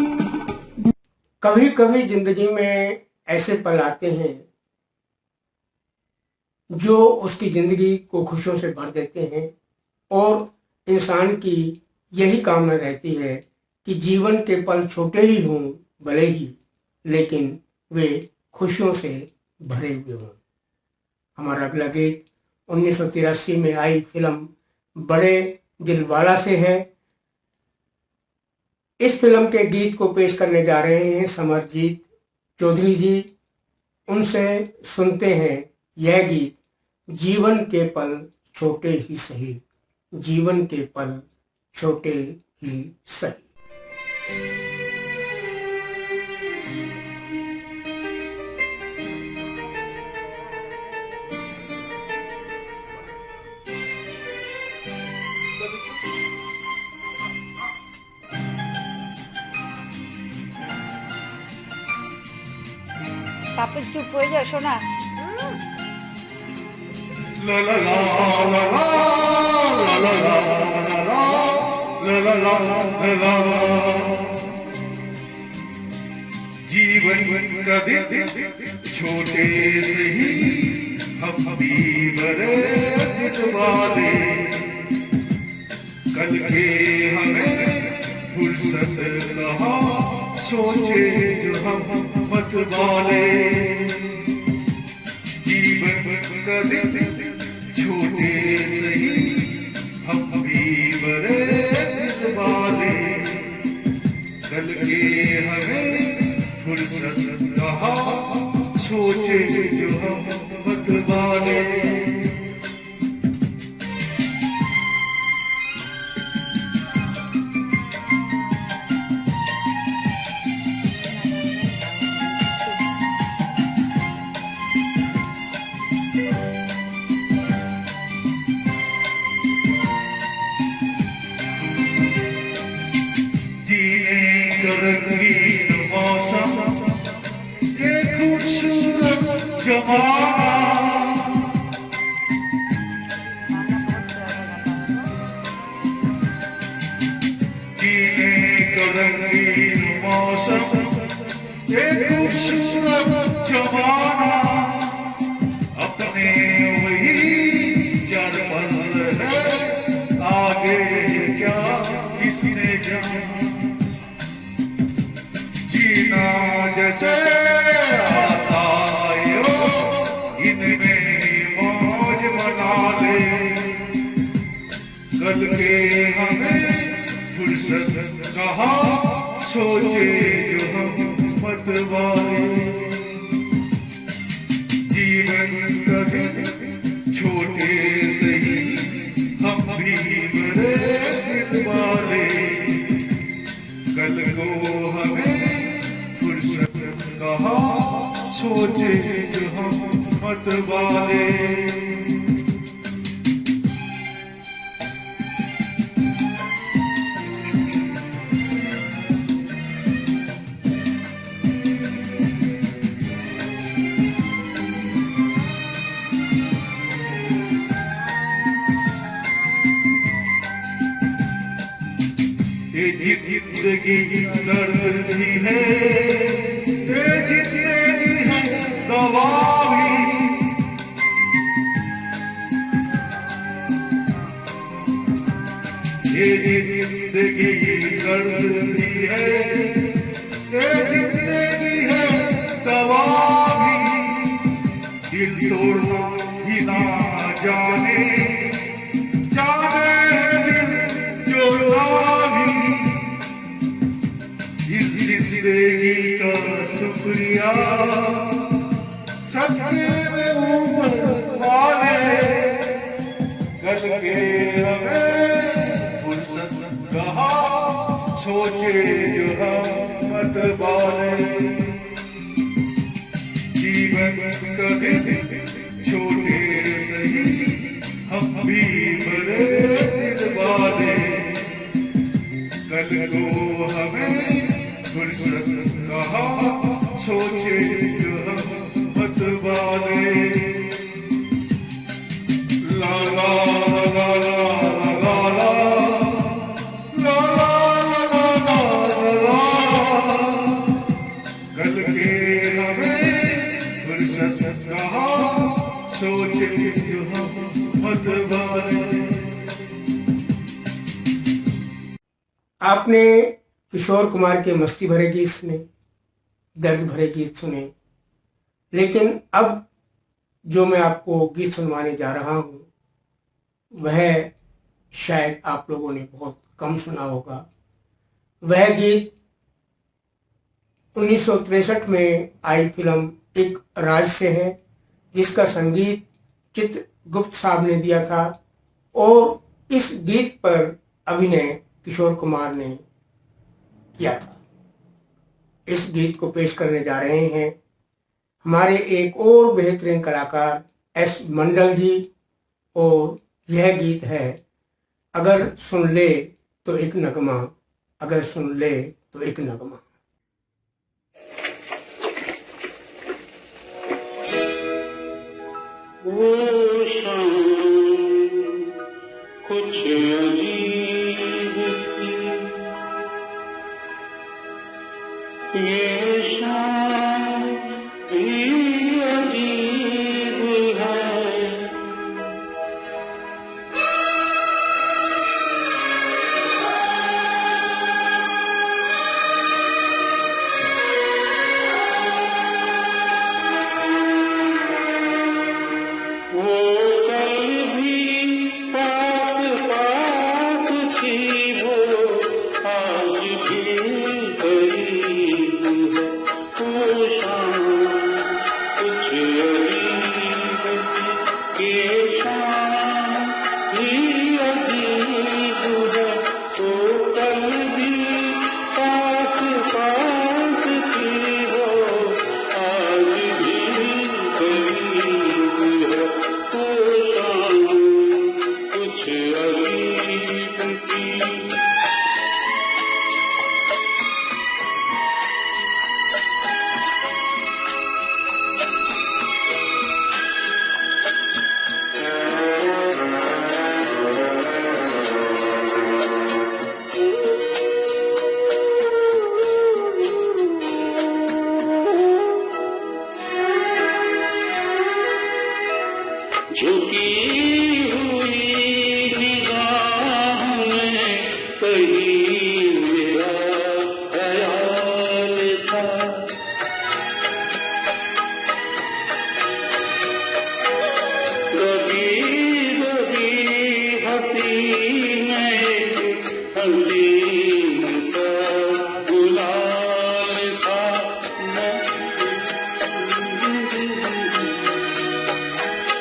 कभी कभी जिंदगी में ऐसे पल आते हैं जो उसकी जिंदगी को खुशियों से भर देते हैं, और इंसान की यही कामना रहती है कि जीवन के पल छोटे ही हों भले ही, लेकिन वे खुशियों से भरे हुए हों। हमारा अगला गीत 1983 में आई फिल्म बड़े दिलवाला से है। इस फिल्म के गीत को पेश करने जा रहे हैं समरजीत चौधरी जी। उनसे सुनते हैं यह गीत, जीवन के पल छोटे ही सही, जीवन के पल छोटे ही सही। পাপু চুপ হয়ে যাও শোনা। La la la la la la la la la la la la la। जीवन का दिन छोटे से ही हम भी बरत वाले, कल के हमें फुर्सत कहाँ सोचे जो हम मत वाले। जीवन का दिन छोटे नहीं हम भी बड़े वाले, कल के हमें फुर्सत कहाँ सोचे जो हम मत वाले। रंगीन मौसम ये खूबसूरत जमाना, जीने का रंगीन मौसम ये खूबसूरत जमाना। अपने वही चार पल है, आगे क्या किसने जाना। जीना जैसे आता हो इनमें मौज बना ले, कल के हमें फुर्सत कहाँ सोचे जो हम मत वाले। जीवन का दिन छोटे सही हम भी बड़े दिल वाले, कल को हमें कहाँ सोचे जो हम मत वाले। ये जिंदगी दर्द भी है, जिंदगी है दवा भी। ये जिंदगी दर्द भी है, ये जिंदगी है दवा भी, दिल तोड़ना ही ना जाने, जाने दिल जोड़ना भी। इस जिंदगी का शुक्रिया सत्य में ऊपर वाले, कल के हमें फुर्सत कहा सोचे जो हम मत वाले। जीवन का दिन छोटे सही हम भी बड़े दिल वाले, कल को हमें फुर्सत कहा सोचे जो हम मत वाले। ला ला ला ला ला ला ला ला, कल के हमें फुर्सत कहा सोचे जो हम मत वाले। आपने किशोर कुमार के मस्ती भरे गीत सुने, दर्द भरे गीत सुने, लेकिन अब जो मैं आपको गीत सुनवाने जा रहा हूँ वह शायद आप लोगों ने बहुत कम सुना होगा। वह गीत 1963 में आई फिल्म एक राज से है, जिसका संगीत चित्रगुप्त साहब ने दिया था और इस गीत पर अभिनय किशोर कुमार ने किया था। इस गीत को पेश करने जा रहे हैं हमारे एक और बेहतरीन कलाकार एस मंडल जी, और यह गीत है अगर सुन ले तो एक नगमा, अगर सुन ले तो एक नगमा। वो शाम कुछ अजीब थी, ये शाम भी अजीब है। वो कल भी पास पास थी, वो आज भी करीब है। वो शाम कुछ अजीब थी, ये शाम भी अजीब है। वो कल भी पास पास थी, वो आज भी करीब है। वो शाम कुछ अजीब थी। झुकी हुई निगाह में कहीं मेरा ख्याल था, कभी कभी हंसी में हसीन सा गुलाल था।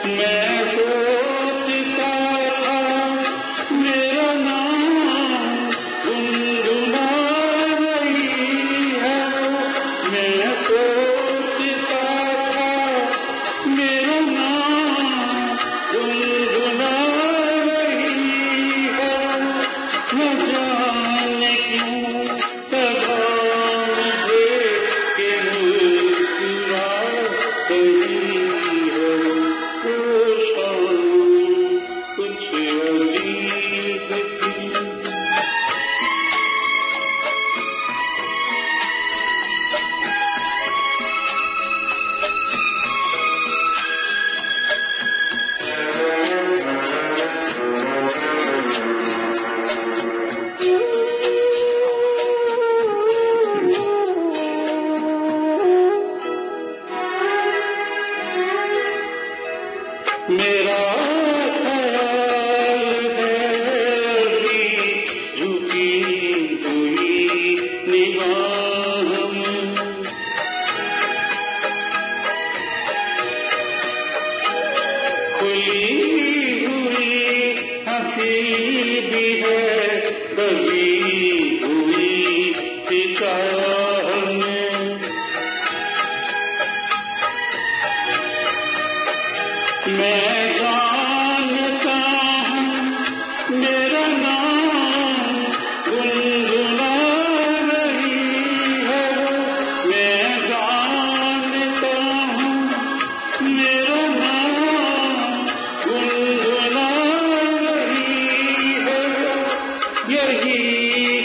मैं सोचता था मेरा नाम गुनगुना रही है। मैं सोचता था मेरा नाम गुनगुना रही है। न जाने क्यों सदा मुझे के मुस्कुरा रही है। वो शाम कुछ अजीब थी।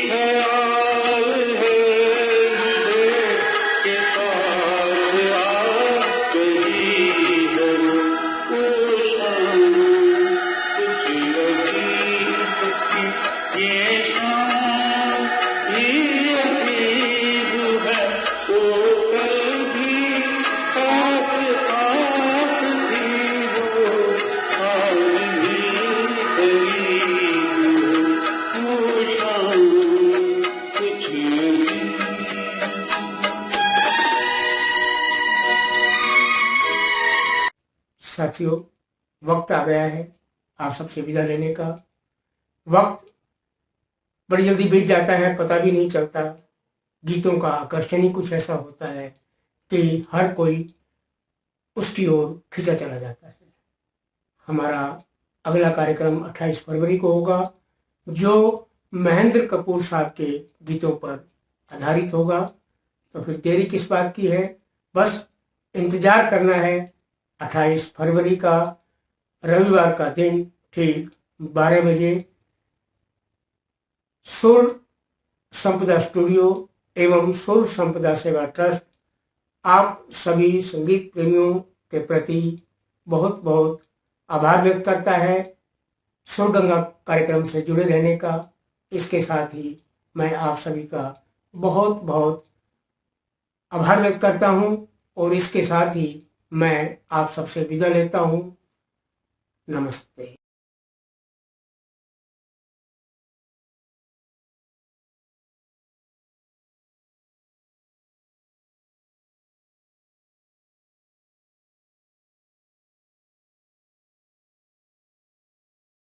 ख्याल है मुझे कि पार आ गई है वो शाम, कुछ अजीब सी ये शाम ही अजीब है, वो कल भी पास पास थी, वो आज भी करीब है वो शाम, कुछ अजीब। साथियों, वक्त आ गया है आप सबसे विदा लेने का। वक्त बड़ी जल्दी बीत जाता है, पता भी नहीं चलता। गीतों का आकर्षण ही कुछ ऐसा होता है कि हर कोई उसकी ओर खिंचा चला जाता है। हमारा अगला कार्यक्रम 28 फरवरी को होगा, जो महेंद्र कपूर साहब के गीतों पर आधारित होगा। तो फिर देरी किस बात की है, बस इंतजार करना है 28 फरवरी का रविवार का दिन ठीक 12 बजे सोल संपदा स्टूडियो एवं सोल संपदा सेवा ट्रस्ट आप सभी संगीत प्रेमियों के प्रति बहुत बहुत आभार व्यक्त करता है सुरगंगा कार्यक्रम से जुड़े रहने का। इसके साथ ही मैं आप सभी का बहुत बहुत आभार व्यक्त करता हूं और इसके साथ ही मैं आप सबसे विदा लेता हूं। नमस्ते।